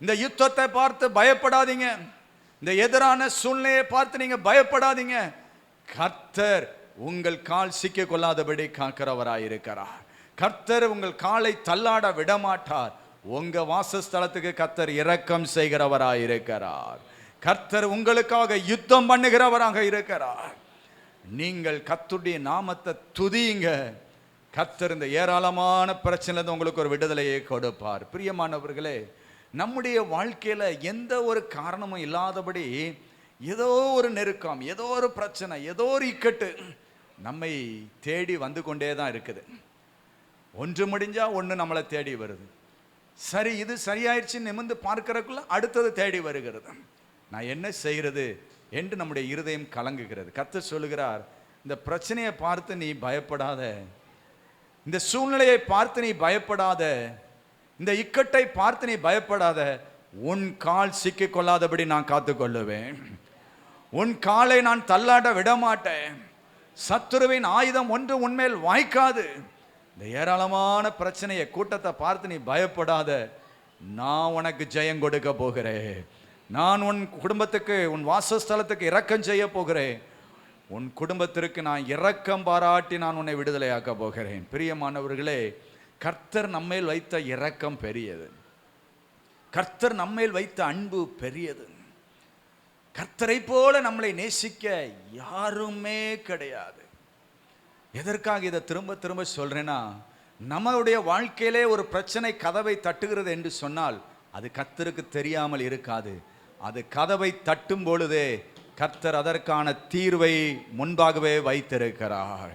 இந்த யுத்தத்தை பார்த்து பயப்படாதீங்க. இந்த எதிரான சூழ்நிலையை பார்த்து நீங்க பயப்படாதீங்க. கர்த்தர் உங்கள் கால் சிக்க கொள்ளாதபடி காக்கிறவராயிருக்கிறார். கர்த்தர் உங்கள் காலை தள்ளாட விடமாட்டார். உங்க வாசஸ்தலத்துக்கு கர்த்தர் இரக்கம் செய்கிறவராயிருக்கிறார். கர்த்தர் உங்களுக்காக யுத்தம் பண்ணுகிறவராக இருக்கிறார். நீங்கள் கர்த்தருடைய நாமத்தை துதியுங்க. கர்த்தர் இந்த ஏராளமான பிரச்சனையிலிருந்து உங்களுக்கு ஒரு விடுதலையை கொடுப்பார். பிரியமானவர்களே, நம்முடைய வாழ்க்கையில எந்த ஒரு காரணமும் இல்லாதபடி ஏதோ ஒரு நெருக்கம், ஏதோ ஒரு பிரச்சனை, ஏதோ ஒரு இக்கட்டு நம்மை தேடி வந்து கொண்டே தான் இருக்குது. ஒன்று முடிஞ்சா ஒன்று நம்மளை தேடி வருது. சரி, இது சரியாயிடுச்சு நிமிர்ந்து பார்க்கறதுக்குள்ள அடுத்தது தேடி வருகிறது. நான் என்ன செய்கிறது என்று நம்முடைய இருதயம் கலங்குகிறது. கர்த்தர் சொல்லுகிறார், இந்த பிரச்சனையை பார்த்து நீ பயப்படாத, இந்த சூழ்நிலையை பார்த்து நீ பயப்படாத, இந்த இக்கட்டை பார்த்து நீ பயப்படாத. உன் கால் சிக்கிக் கொள்ளாதபடி நான் காத்துக்கொள்ளுவேன். உன் காலை நான் தள்ளாட விடமாட்டேன். சத்துருவின் ஆயுதம் ஒன்று உன்மேல் வாய்க்காது. இந்த ஏராளமான பிரச்சனையை கூட்டத்தை பார்த்து நீ பயப்படாத. நான் உனக்கு ஜெயம் கொடுக்க போகிறேன். நான் உன் குடும்பத்துக்கு, உன் வாசஸ்தலத்துக்கு இரக்கம் செய்ய போகிறேன். உன் குடும்பத்திற்கு நான் இரக்கம் பாராட்டி நான் உன்னை விடுதலையாக்க போகிறேன். பிரியமானவர்களே, கர்த்தர் நம்மேல் வைத்த இரக்கம் பெரியது. கர்த்தர் நம்மேல் வைத்த அன்பு பெரியது. கர்த்தரை போல நம்மளை நேசிக்க யாருமே கிடையாது. எதற்காக இதை திரும்ப திரும்ப சொல்றேன்னா, நம்மளுடைய வாழ்க்கையிலே ஒரு பிரச்சனை கதவை தட்டுகிறது என்று சொன்னால் அது கர்த்தருக்கு தெரியாமல் இருக்காது. அது கதவை தட்டும் பொழுதே கர்த்தர் அதற்கான தீர்வை முன்பாகவே வைத்திருக்கிறார்.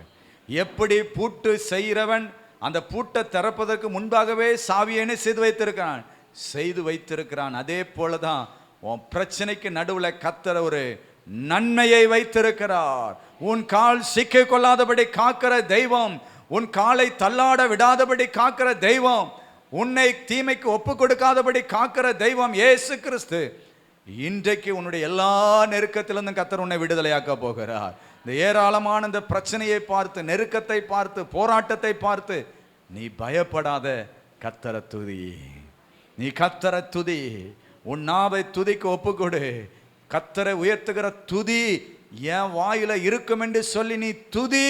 எப்படி பூட்டு செய்கிறவன் அந்த பூட்டை திறப்பதற்கு முன்பாகவே சாவியனை செய்து வைத்திருக்கிறான். அதே போலதான் உன் பிரச்சனைக்கு நடுவில் கர்த்தர் ஒரு நன்மையை வைத்திருக்கிறார். உன் கால் சிக்கிக் கொள்ளாதபடி காக்கிற தெய்வம், உன் காலை தள்ளாட விடாதபடி காக்கிற தெய்வம், உன்னை தீமைக்கு ஒப்பு கொடுக்காதபடி காக்கிற தெய்வம் இயேசு கிறிஸ்து. இன்றைக்கு உன்னுடைய எல்லா நெருக்கத்திலிருந்தும் கர்த்தர் உன்னை விடுதலையாக்க போகிறார். இந்த ஏராளமான இந்த பிரச்சனையை பார்த்து, நெருக்கத்தை பார்த்து, போராட்டத்தை பார்த்து நீ பயப்படாத. கர்த்தரை துதி, நீ கர்த்தரை துதி. உன் நாவை துதிக்கு ஒப்புக்கொடு. கர்த்தரை உயர்த்துகிற துதி என் வாயில இருக்கும் என்று சொல்லி நீ துதி.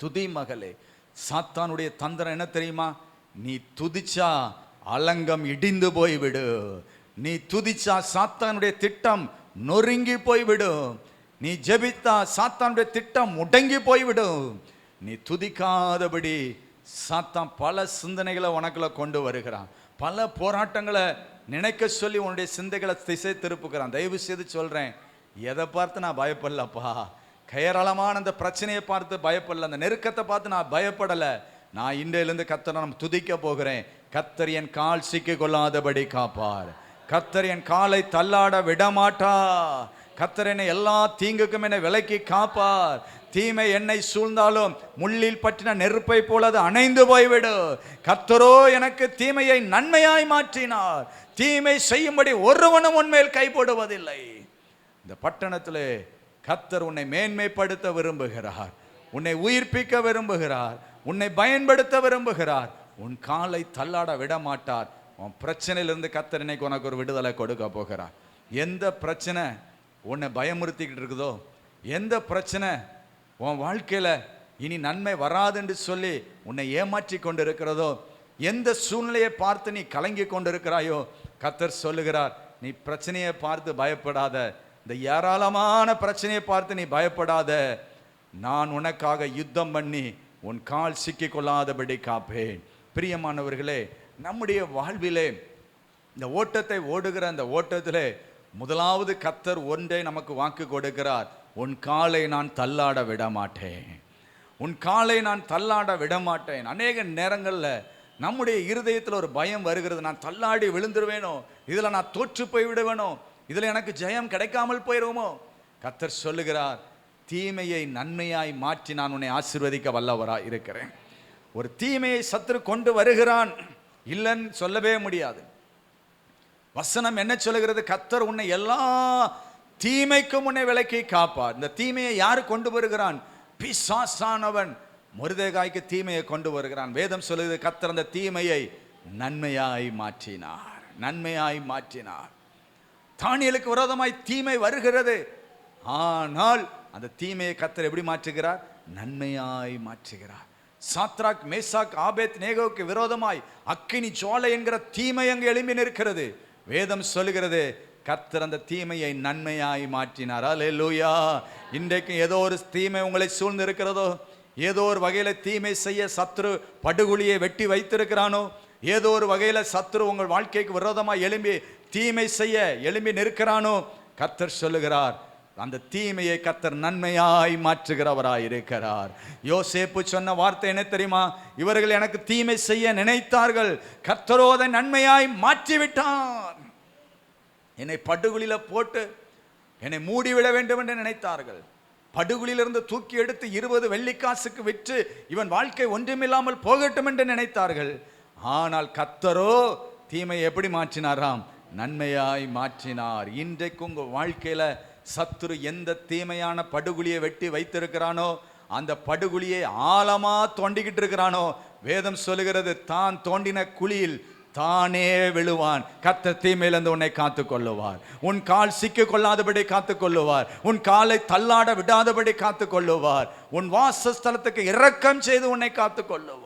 துதி மகளே. சாத்தானுடைய தந்திரம் என்ன தெரியுமா? நீ துதிச்சா அலங்கம் இடிந்து போய்விடு. நீ துதிச்சா சாத்தானுடைய திட்டம் நொறுங்கி போய்விடும். நீ ஜெபித்தா சாத்தானுடைய திட்டம் முடங்கி போய்விடும். நீ துதிக்காதபடி சாத்தான் பல சிந்தனைகளை உனக்குள்ள கொண்டு வருகிறான். பல போராட்டங்களை நினைக்க சொல்லி உன்னுடைய சிந்தைகளை திசை திருப்புகிறான். தயவு செய்து சொல்றேன், எதை பார்த்து நான் பயப்படலப்பா. கையரளமான அந்த பிரச்சனையை பார்த்து பயப்படல, அந்த நெருக்கத்தை பார்த்து நான் பயப்படலை. நான் இன்றையிலிருந்து கர்த்தரை நான் துதிக்க போகிறேன். கர்த்தர் என் கால் சிக்கிக் கொள்ளாதபடி காப்பார். கர்த்தர் என் காலை தள்ளாட விடமாட்டார். கர்த்தர் என்னை எல்லா தீங்குக்கும் என்னை விலக்கி காப்பார். தீமை என்னை சூழ்ந்தாலும் முள்ளில் பற்றின நெருப்பை போல அது அணைந்து போய்விடு. கர்த்தரோ எனக்கு தீமையை நன்மையாய் மாற்றினார். தீமை செய்யும்படி ஒருவனும் உன்மேல் கைப்போடுவதில்லை. இந்த பட்டணத்திலே கர்த்தர் உன்னை மேன்மைப்படுத்த விரும்புகிறார். உன்னை உயிர்ப்பிக்க விரும்புகிறார். உன்னை பயன்படுத்த விரும்புகிறார். உன் காலை தள்ளாட விட மாட்டார். உன் பிரச்சனையிலிருந்து கர்த்தர் இன்னைக்கு உனக்கு ஒரு விடுதலை கொடுக்க போகிறார். எந்த பிரச்சனை உன்னை பயமுறுத்திக்கிட்டு இருக்குதோ, எந்த பிரச்சனை உன் வாழ்க்கையில் இனி நன்மை வராதுன்னு சொல்லி உன்னை ஏமாற்றி கொண்டு இருக்கிறதோ, எந்த சூழ்நிலையை பார்த்து நீ கலங்கி கொண்டு இருக்கிறாயோ, கர்த்தர் சொல்லுகிறார், நீ பிரச்சனையை பார்த்து பயப்படாத. இந்த ஏராளமான பிரச்சனையை பார்த்து நீ பயப்படாத. நான் உனக்காக யுத்தம் பண்ணி உன் கால் சிக்கிக் கொள்ளாதபடி காப்பேன். பிரியமானவர்களே, நம்முடைய வாழ்விலே இந்த ஓட்டத்தை ஓடுகிற அந்த ஓட்டத்திலே முதலாவது கர்த்தர் ஒன்றை நமக்கு வாக்கு கொடுக்கிறார். உன் காலை நான் தள்ளாட விட மாட்டேன். உன் காலை நான் தள்ளாட விட மாட்டேன். அநேக நேரங்களில் நம்முடைய இருதயத்தில் ஒரு பயம் வருகிறது. நான் தள்ளாடி விழுந்துருவேனோ, இதில் நான் தோற்று போய் விடுவேனோ, இதில் எனக்கு ஜெயம் கிடைக்காமல் போயிடுவோமோ. கர்த்தர் சொல்லுகிறார், தீமையை நன்மையாய் மாற்றி நான் உன்னை ஆசீர்வதிக்க வல்லவராய் இருக்கிறேன். ஒரு தீமையை சத்துரு கொண்டு வருகிறான், இல்லைன்னு சொல்லவே முடியாது. வசனம் என்ன சொல்லுகிறது? கர்த்தர் உன்னை எல்லா தீமைக்கும் உன்னை விலக்கி காப்பார். இந்த தீமையை யாரு கொண்டு வருகிறான்? பிசாசானவன் மொர்தெகாய்க்கு தீமையை கொண்டு வருகிறான். வேதம் சொல்லுகிறது, கர்த்தர் அந்த தீமையை நன்மையாய் மாற்றினார். நன்மையாய் மாற்றினார். தானியேலுக்கு விரோதமாய் தீமை வருகிறது, ஆனால் அந்த தீமையை கர்த்தர் எப்படி மாற்றுகிறார்? நன்மையாய் மாற்றுகிறார். சாத்ராக், மேசாக், ஆபேத் நேகோவுக்கு விரோதமாய் அக்கினி ஜுவாலை என்கிற தீமை அங்கு எழும்பி நிற்கிறது. வேதம் சொல்லுகிறது, கர்த்தர் அந்த தீமையை நன்மையாய் மாற்றினார். அல்லேலூயா. இன்றைக்கு ஏதோ ஒரு தீமை உங்களை சூழ்ந்து இருக்கிறதோ, ஏதோ ஒரு வகையில தீமை செய்ய சத்ரு படுகுழியை வெட்டி வைத்திருக்கிறானோ, ஏதோ ஒரு வகையில சத்ரு உங்கள் வாழ்க்கைக்கு விரோதமாய் எழும்பி தீமை செய்ய எழும்பி நிற்கிறானோ, கர்த்தர் சொல்லுகிறார், அந்த தீமையை கர்த்தர் நன்மையாய் மாற்றுகிறவராய் இருக்கிறார். யோசேப்பு சொன்ன வார்த்தை என்ன தெரியுமா? இவர்கள் எனக்கு தீமை செய்ய நினைத்தார்கள், கர்த்தரோ அதை நன்மையாய் மாற்றிவிட்டார். என்னை படுகுழியில போட்டு என்னை மூடிவிட வேண்டும் என்று நினைத்தார்கள். படுகுழியிலிருந்து தூக்கி எடுத்து 20 வெள்ளிக்காசுக்கு விற்று இவன் வாழ்க்கை ஒன்றுமில்லாமல் போகட்டும் என்று நினைத்தார்கள். ஆனால் கர்த்தரோ தீமையை எப்படி மாற்றினாராம்? நன்மையாய் மாற்றினார். இன்றைக்கு உங்க வாழ்க்கையில சத்துரு எந்த தீமையான படுகுழியை வெட்டி வைத்திருக்கிறானோ, அந்த படுகுழியை ஆழமா தோண்டிக்கிட்டு இருக்கிறானோ, வேதம் சொல்லுகிறது, தான் தோண்டின குழியில் தானே விழுவான். கர்த்தர் தீமையிலிருந்து உன்னை காத்துக் கொள்ளுவார். உன் கால் சிக்க கொள்ளாதபடி காத்துக் கொள்ளுவார். உன் காலை தள்ளாட விடாதபடி காத்துக் கொள்ளுவார். உன் வாசஸ்தலத்துக்கு இரக்கம் செய்து உன்னை காத்துக் கொள்ளுவார்.